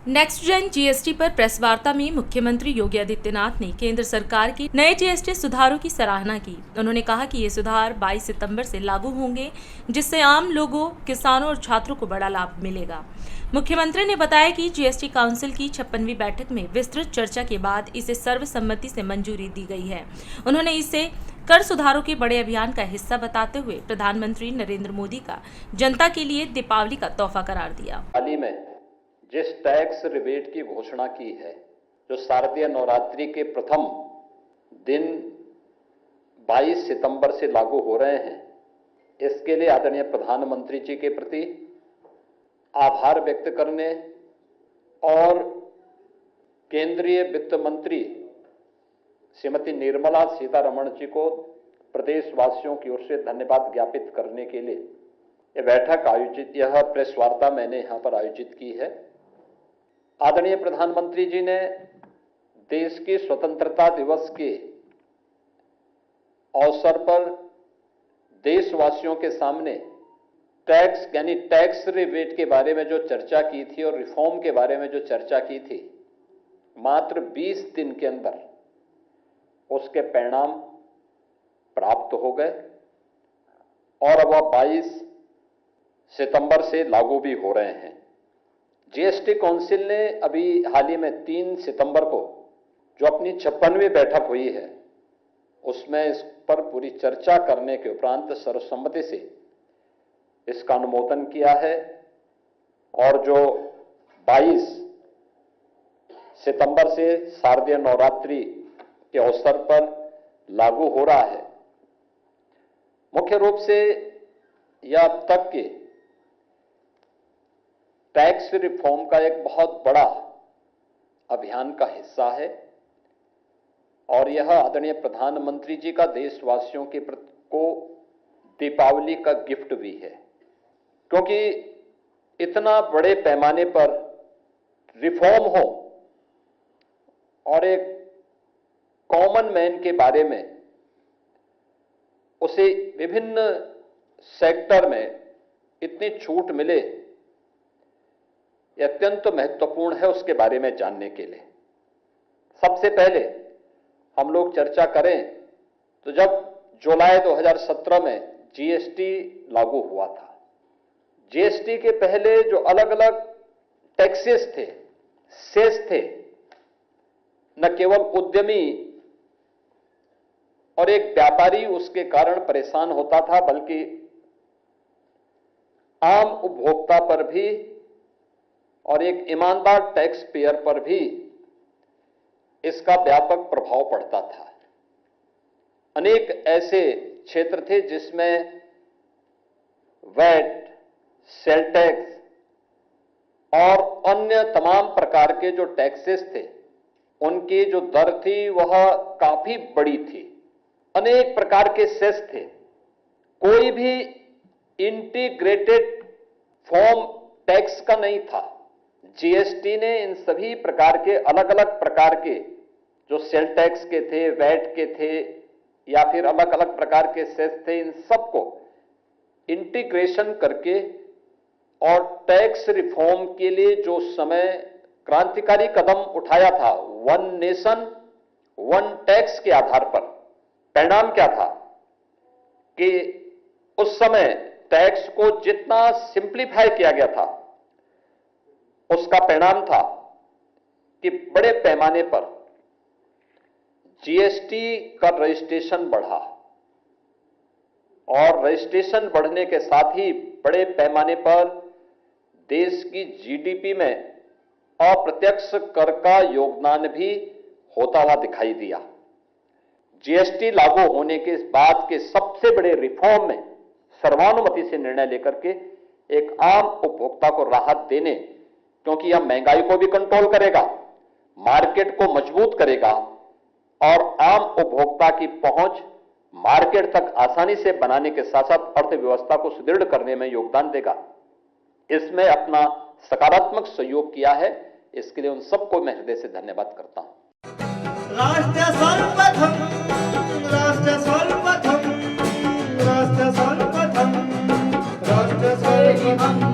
Next gen GST पर press वार्ता में मुख्यमंत्री योगी आदित्यनाथ ने केंद्र सरकार के नए जीएसटी सुधारों की सराहना की। उन्होंने कहा कि ये सुधार 22 सितंबर से लागू होंगे, जिससे आम लोगों, किसानों और छात्रों को बड़ा लाभ मिलेगा। मुख्यमंत्री ने बताया कि जीएसटी काउंसिल की 56वीं बैठक में विस्तृत चर्चा के बाद इसे सर्वसम्मति से मंजूरी दी गई है। उन्होंने इसे कर सुधारों के बड़े अभियान का हिस्सा बताते हुए प्रधानमंत्री नरेंद्र मोदी का जनता के लिए दीपावली का तोहफा करार दिया। हाल ही में जिस टैक्स रिबेट की घोषणा की है, जो शारदीय नवरात्रि के प्रथम दिन 22 सितंबर से लागू हो रहे हैं, इसके लिए आदरणीय प्रधानमंत्री जी के प्रति आभार व्यक्त करने और केंद्रीय वित्त मंत्री श्रीमती निर्मला सीतारमण जी को प्रदेशवासियों की ओर से धन्यवाद ज्ञापित करने के लिए यह प्रेस वार्ता मैंने यहाँ पर आयोजित की है। आदरणीय प्रधानमंत्री जी ने देश के स्वतंत्रता दिवस के अवसर पर देशवासियों के सामने टैक्स रिबेट के बारे में जो चर्चा की थी और रिफॉर्म के बारे में जो चर्चा की थी, मात्र 20 दिन के अंदर उसके परिणाम प्राप्त हो गए और अब वह 22 सितंबर से लागू भी हो रहे हैं। जीएसटी काउंसिल ने अभी हाल ही में 3 सितंबर को जो अपनी 56वीं बैठक हुई है, उसमें इस पर पूरी चर्चा करने के उपरांत सर्वसम्मति से इसका अनुमोदन किया है और जो 22 सितंबर से शारदीय नवरात्रि के अवसर पर लागू हो रहा है। मुख्य रूप से यह अब तक के टैक्स रिफॉर्म का एक बहुत बड़ा अभियान का हिस्सा है और यह आदरणीय प्रधानमंत्री जी का देशवासियों के प्रति को दीपावली का गिफ्ट भी है, क्योंकि इतना बड़े पैमाने पर रिफॉर्म हो और एक कॉमन मैन के बारे में उसे विभिन्न सेक्टर में इतनी छूट मिले, यह अत्यंत महत्वपूर्ण है उसके बारे में जानने के लिए। सबसे पहले हम लोग चर्चा करें तो जब जुलाई 2017 में जीएसटी लागू हुआ था, जीएसटी के पहले जो अलग अलग टैक्सेस थे, सेस थे, न केवल उद्यमी और एक व्यापारी उसके कारण परेशान होता था, बल्कि आम उपभोक्ता पर भी और एक ईमानदार टैक्स पेयर पर भी इसका व्यापक प्रभाव पड़ता था। अनेक ऐसे क्षेत्र थे जिसमें वैट, सेल टैक्स और अन्य तमाम प्रकार के जो टैक्सेस थे, उनकी जो दर थी वह काफी बड़ी थी। अनेक प्रकार के सेस थे, कोई भी इंटीग्रेटेड फॉर्म टैक्स का नहीं था। जीएसटी ने इन सभी प्रकार के अलग अलग प्रकार के जो सेल टैक्स के थे, वैट के थे या फिर अलग अलग प्रकार के सेस थे, इन सबको इंटीग्रेशन करके और टैक्स रिफॉर्म के लिए जो समय क्रांतिकारी कदम उठाया था, वन नेशन वन टैक्स के आधार पर, परिणाम क्या था कि उस समय टैक्स को जितना सिंप्लीफाई किया गया था, उसका परिणाम था कि बड़े पैमाने पर जीएसटी का रजिस्ट्रेशन बढ़ा और रजिस्ट्रेशन बढ़ने के साथ ही बड़े पैमाने पर देश की जीडीपी में अप्रत्यक्ष कर का योगदान भी होता हुआ दिखाई दिया। जीएसटी लागू होने के बाद के सबसे बड़े रिफॉर्म में सर्वानुमति से निर्णय लेकर के एक आम उपभोक्ता को राहत देने, क्योंकि यह महंगाई को भी कंट्रोल करेगा, मार्केट को मजबूत करेगा और आम उपभोक्ता की पहुंच मार्केट तक आसानी से बनाने के साथ साथ अर्थव्यवस्था को सुदृढ़ करने में योगदान देगा। इसमें अपना सकारात्मक सहयोग किया है, इसके लिए उन सबको मैं हृदय से धन्यवाद करता हूं। राष्ट्र सर्वप्रथम, राष्ट्र सर्वप्रथम, राष्ट्र सर्वप्रथम, राष्ट्र सर्वप्रथम।